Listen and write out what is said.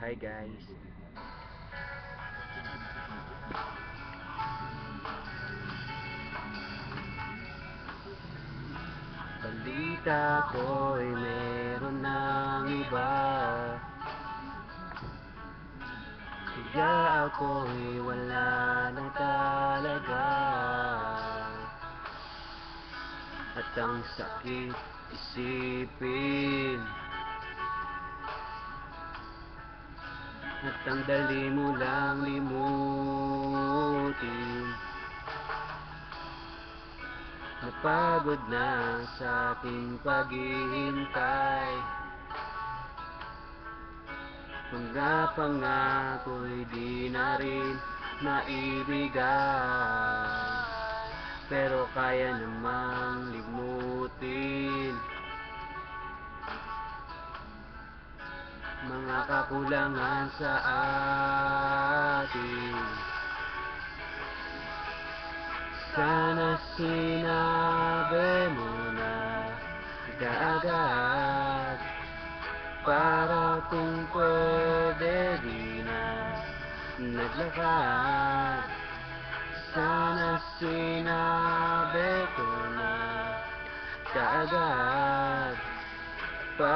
Hi guys. Balita ko'y meron ng iba, kaya ako'y wala na talaga. At ang sakit isipin, at ang dali mo lang limutin. Napagod na sa ating paghihintay, mga pangako'y di na rin naibigay, pero kaya namang limutin mga kakulangan sa atin. Sana sinabi mo na kaagad, para kung pwede di na naglakad. Sana sinabi ko na kaagad, para